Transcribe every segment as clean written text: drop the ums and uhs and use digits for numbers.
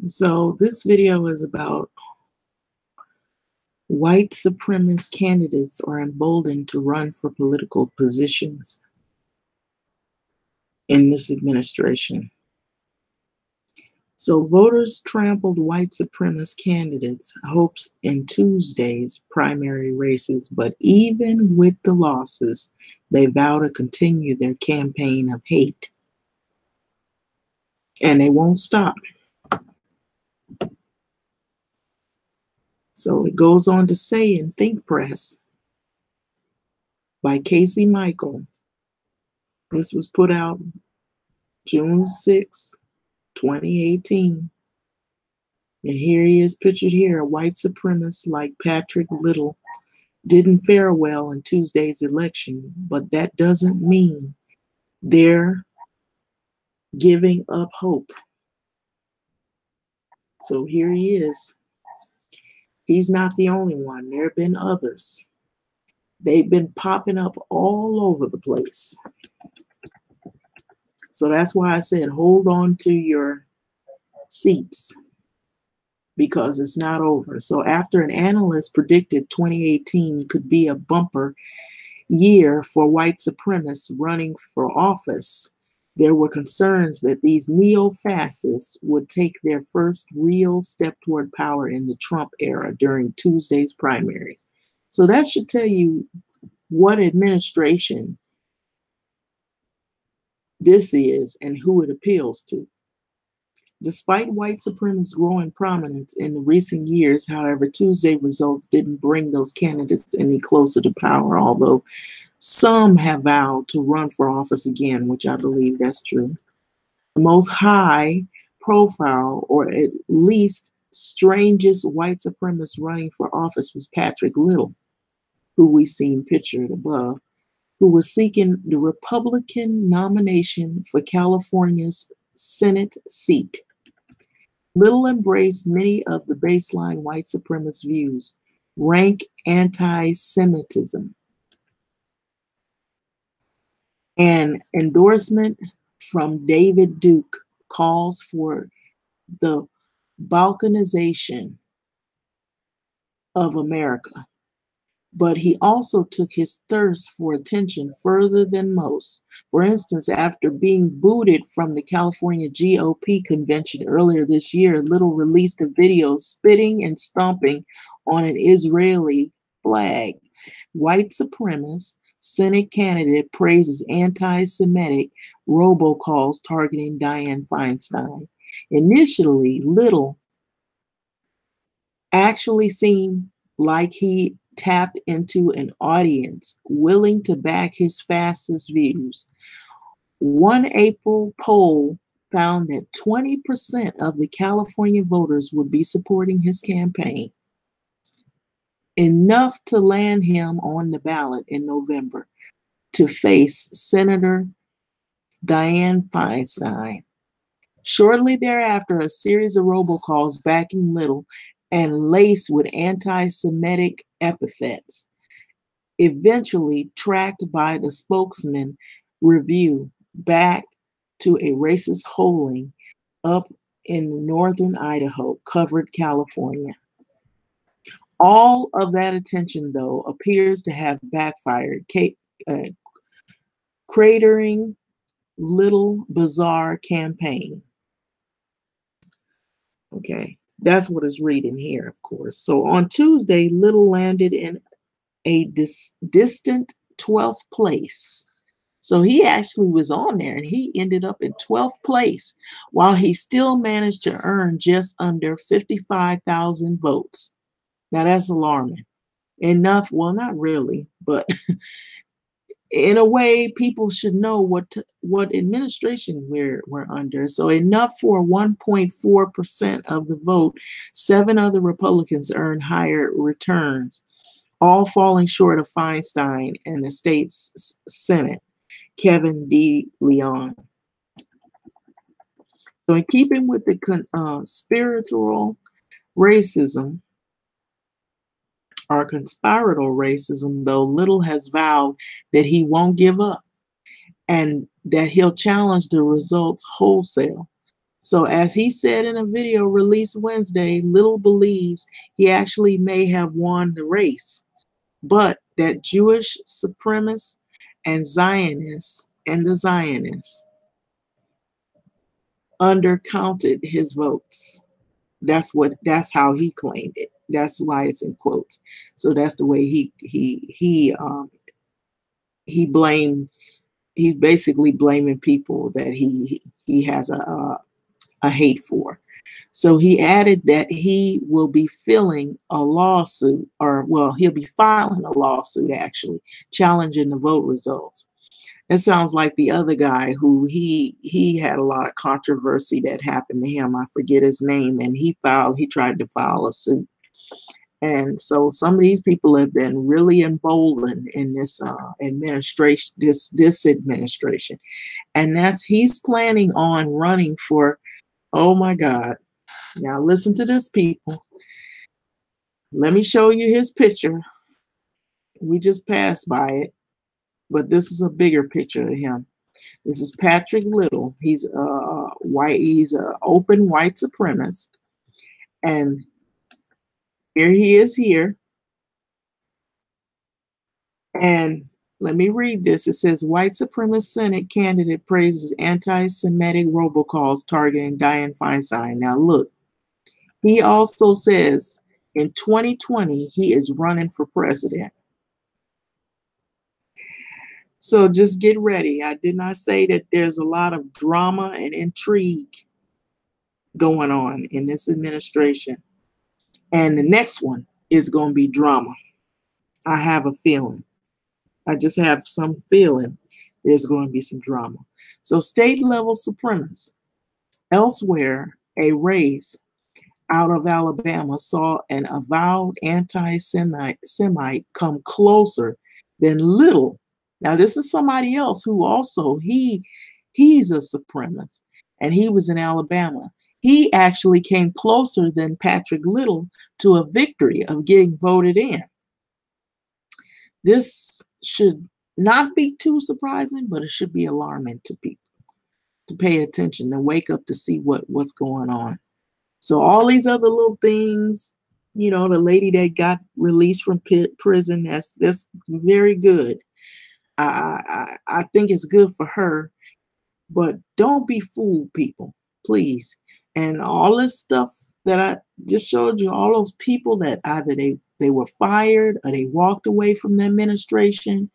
So this video is about white supremacist candidates are emboldened to run for political positions in this administration. So voters trampled white supremacist candidates' hopes in Tuesday's primary races, but even with the losses, they vow to continue their campaign of hate. And they won't stop. So it goes on to say in Think Press by Casey Michael. This was put out June 6, 2018. And here he is pictured here. A white supremacist like Patrick Little didn't fare well in Tuesday's election, but that doesn't mean they're giving up hope. So here he is. He's not the only one. There have been others. They've been popping up all over the place. So that's why I said hold on to your seats, because it's not over. So after an analyst predicted 2018 could be a bumper year for white supremacists running for office, there were concerns that these neo-fascists would take their first real step toward power in the Trump era during Tuesday's primaries. So that should tell you what administration this is and who it appeals to. Despite white supremacists' growing prominence in the recent years, however, Tuesday results didn't bring those candidates any closer to power, although some have vowed to run for office again, which I believe that's true. The most high profile, or at least strangest white supremacist running for office was Patrick Little, who we seen pictured above, who was seeking the Republican nomination for California's Senate seat. Little embraced many of the baseline white supremacist views, rank anti-Semitism, an endorsement from David Duke calls for the balkanization of America. But he also took his thirst for attention further than most. For instance, after being booted from the California GOP convention earlier this year, Little released a video spitting and stomping on an Israeli flag. White supremacist Senate candidate praises anti-Semitic robocalls targeting Dianne Feinstein. Initially, Little actually seemed like he tapped into an audience willing to back his fascist views. One April poll found that 20% of the California voters would be supporting his campaign, enough to land him on the ballot in November to face Senator Dianne Feinstein. Shortly thereafter, a series of robocalls backing Little and laced with anti-Semitic epithets, eventually tracked by the spokesman review back to a racist holding up in northern Idaho, covered California. All of that attention, though, appears to have backfired, cratering Little bizarre campaign. Okay. That's what it's reading here, of course. So on Tuesday, Little landed in a distant 12th place. So he actually was on there and he ended up in 12th place while he still managed to earn just under 55,000 votes. Now that's alarming. Enough, well, not really, but in a way, people should know what administration we're under. So enough for 1.4% of the vote. 7 other Republicans earned higher returns, all falling short of Feinstein and the state's Senate, Kevin D. Leon. So in keeping with the spiritual racism, or conspiratorial racism, though, Little has vowed that he won't give up and that he'll challenge the results wholesale. So as he said in a video released Wednesday, Little believes he actually may have won the race, but that Jewish supremacists and the Zionists undercounted his votes. That's how he claimed it. That's why it's in quotes. So that's the way he blamed. He's basically blaming people that he has a hate for. So he added that he will be filing a lawsuit, or well, he'll be filing a lawsuit actually, challenging the vote results. It sounds like the other guy who he had a lot of controversy that happened to him. I forget his name, and he tried to file a suit. And so some of these people have been really emboldened in this administration, this administration, and he's planning on running for. Oh my God! Now listen to this, people. Let me show you his picture. We just passed by it, but this is a bigger picture of him. This is Patrick Little. He's white. He's an open white supremacist, and here he is here. And let me read this. It says, white supremacist Senate candidate praises anti-Semitic robocalls targeting Dianne Feinstein. Now look, he also says in 2020, he is running for president. So just get ready. I did not say that there's a lot of drama and intrigue going on in this administration. And the next one is going to be drama. I have a feeling. I just have some feeling there's going to be some drama. So state level supremacists. Elsewhere, a race out of Alabama saw an avowed anti-Semite come closer than Little. Now, this is somebody else who also, he's a supremacist, and he was in Alabama. He actually came closer than Patrick Little to a victory of getting voted in. This should not be too surprising, but it should be alarming to people to pay attention, to wake up to see what's going on. So all these other little things, you know, the lady that got released from prison, that's very good. I think it's good for her, but don't be fooled, people, please. And all this stuff that I just showed you, all those people that either they were fired or they walked away from the administration,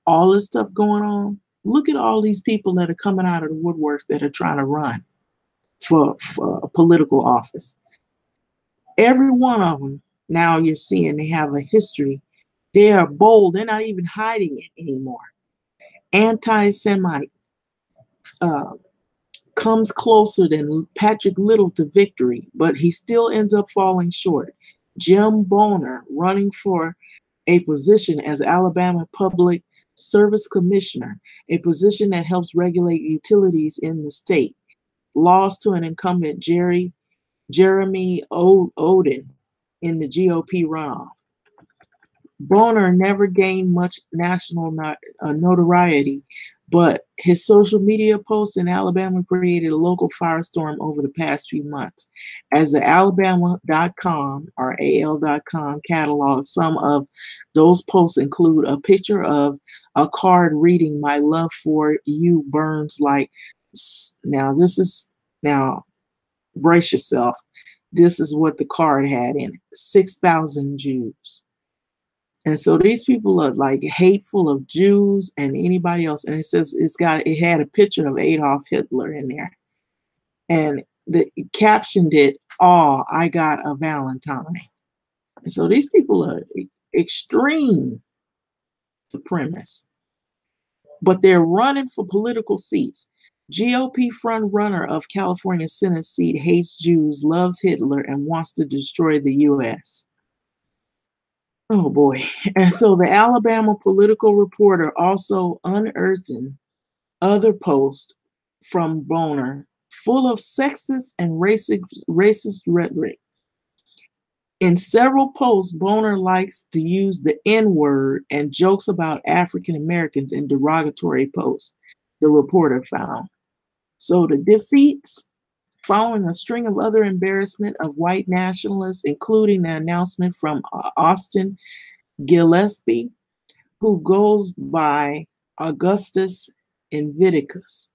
all this stuff going on. Look at all these people that are coming out of the woodworks that are trying to run for a political office. Every one of them, now you're seeing they have a history. They are bold. They're not even hiding it anymore. Anti-Semite comes closer than Patrick Little to victory, but he still ends up falling short. Jim Bonner, running for a position as Alabama Public Service Commissioner, a position that helps regulate utilities in the state, lost to an incumbent Jeremy Odin in the GOP runoff. Bonner never gained much national notoriety, but his social media posts in Alabama created a local firestorm over the past few months. As the Alabama.com or AL.com catalog, some of those posts include a picture of a card reading, "My love for you burns like," now brace yourself. This is what the card had in it: 6,000 Jews. And so these people are like hateful of Jews and anybody else. And it says it had a picture of Adolf Hitler in there. And it captioned it, "Oh, I got a Valentine." And so these people are extreme supremacists, but they're running for political seats. GOP front runner of California Senate seat hates Jews, loves Hitler, and wants to destroy the U.S. Oh boy. And so the Alabama Political Reporter also unearthing other posts from Bonner full of sexist and racist rhetoric. In several posts, Bonner likes to use the N-word and jokes about African Americans in derogatory posts, the reporter found. So the defeats following a string of other embarrassment of white nationalists, including the announcement from Austin Gillespie, who goes by Augustus Invictus,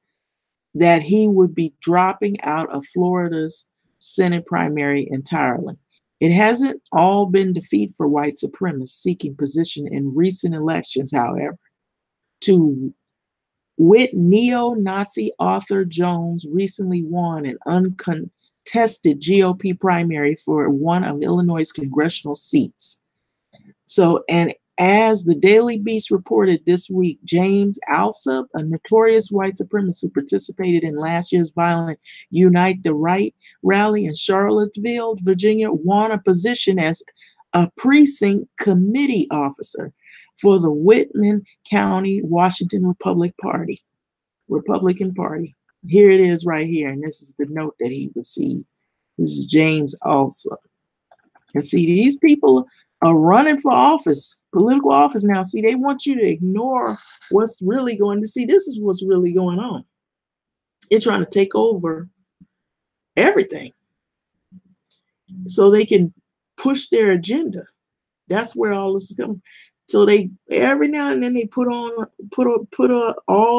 that he would be dropping out of Florida's Senate primary entirely. It hasn't all been defeat for white supremacists seeking position in recent elections, however. To wit, neo-Nazi Arthur Jones recently won an uncontested GOP primary for one of Illinois' congressional seats. So, and as the Daily Beast reported this week, James Alsop, a notorious white supremacist who participated in last year's violent Unite the Right rally in Charlottesville, Virginia, won a position as a precinct committee officer for the Whitman County, Washington Republican Party. Here it is right here, and this is the note that he received. This is James Alsop. And see, these people are running for office, political office now. See, they want you to ignore what's really going to see. This is what's really going on. They're trying to take over everything so they can push their agenda. That's where all this is coming. So they every now and then they put all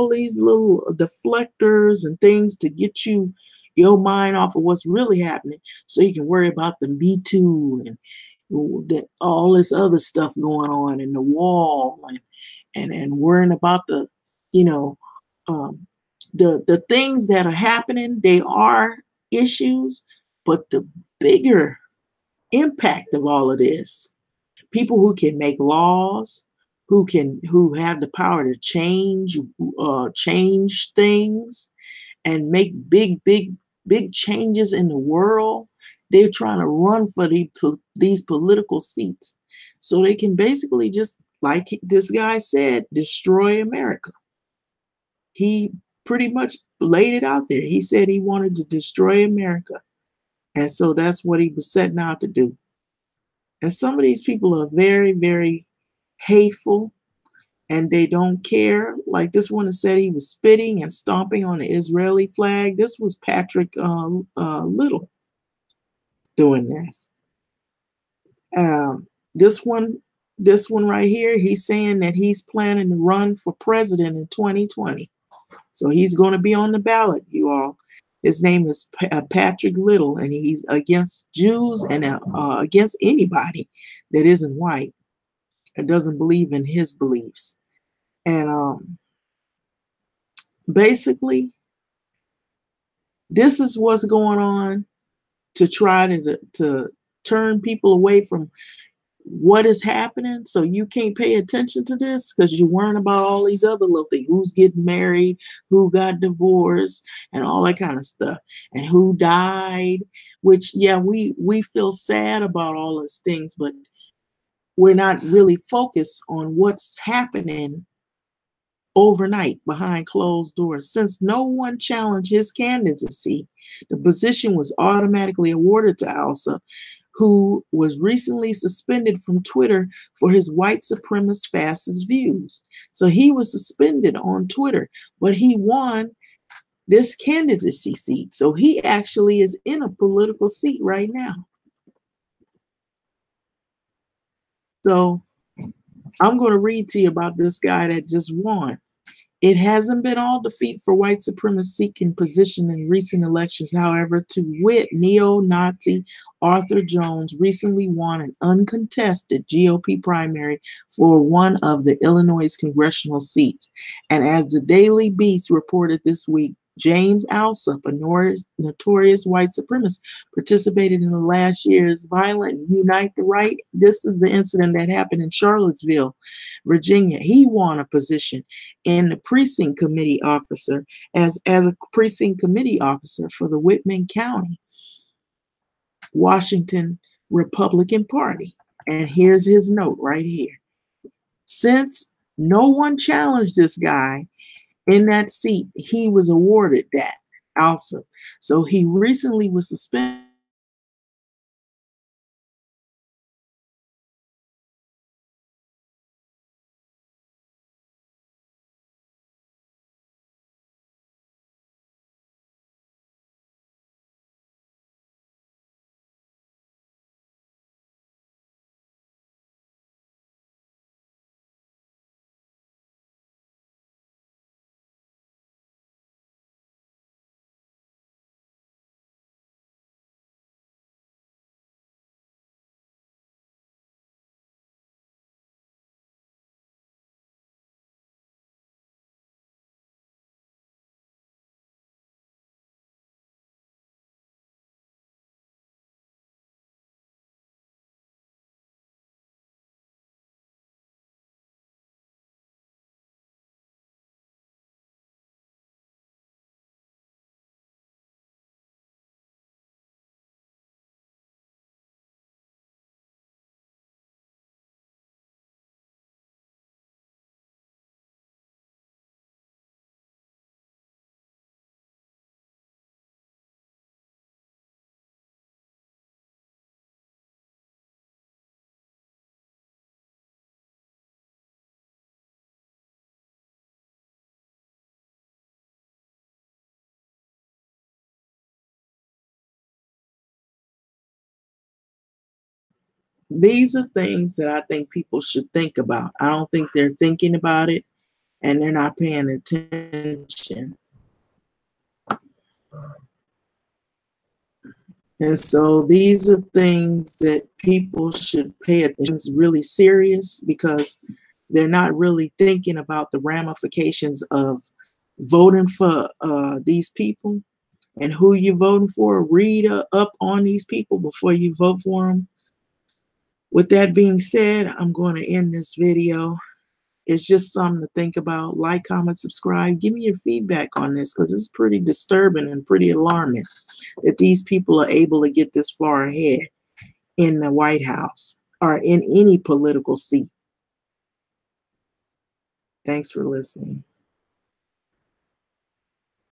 these little deflectors and things to get your mind off of what's really happening, so you can worry about the Me Too and all this other stuff going on in the wall, and worrying about the you know the things that are happening. They are issues, but the bigger impact of all of this, people who can make laws, who have the power to change things and make big changes in the world. They're trying to run for these political seats so they can basically, just like this guy said, destroy America. He pretty much laid it out there. He said he wanted to destroy America. And so that's what he was setting out to do. And some of these people are very, very hateful, and they don't care. Like this one that said he was spitting and stomping on the Israeli flag. This was Patrick Little doing this. Um, this one, this one right here, he's saying that he's planning to run for president in 2020. So he's going to be on the ballot, you all. His name is Patrick Little, and he's against Jews and against anybody that isn't white and doesn't believe in his beliefs. And basically, this is what's going on to try to turn people away from what is happening. So you can't pay attention to this because you're worrying about all these other little things: who's getting married, who got divorced, and all that kind of stuff, and who died. Which, yeah, we feel sad about all those things, but we're not really focused on what's happening overnight behind closed doors. Since no one challenged his candidacy, the position was automatically awarded to Alsa, who was recently suspended from Twitter for his white supremacist fascist views. So he was suspended on Twitter, but he won this candidacy seat. So he actually is in a political seat right now. So I'm going to read to you about this guy that just won. It hasn't been all defeat for white supremacists seeking position in recent elections. However, to wit, neo-Nazi Arthur Jones recently won an uncontested GOP primary for one of the Illinois congressional seats. And as the Daily Beast reported this week, James Alsop, a notorious white supremacist, participated in the last year's violent Unite the Right. This is the incident that happened in Charlottesville, Virginia. He won a position in the precinct committee officer as a precinct committee officer for the Whitman County, Washington Republican Party. And here's his note right here. Since no one challenged this guy in that seat, he was awarded that also. So he recently was suspended These are things that I think people should think about. I don't think they're thinking about it and they're not paying attention. And so these are things that people should pay attention to really serious, because they're not really thinking about the ramifications of voting for these people and who you're voting for. Read up on these people before you vote for them. With that being said, I'm going to end this video. It's just something to think about. Like, comment, subscribe. Give me your feedback on this, because it's pretty disturbing and pretty alarming that these people are able to get this far ahead in the White House or in any political seat. Thanks for listening.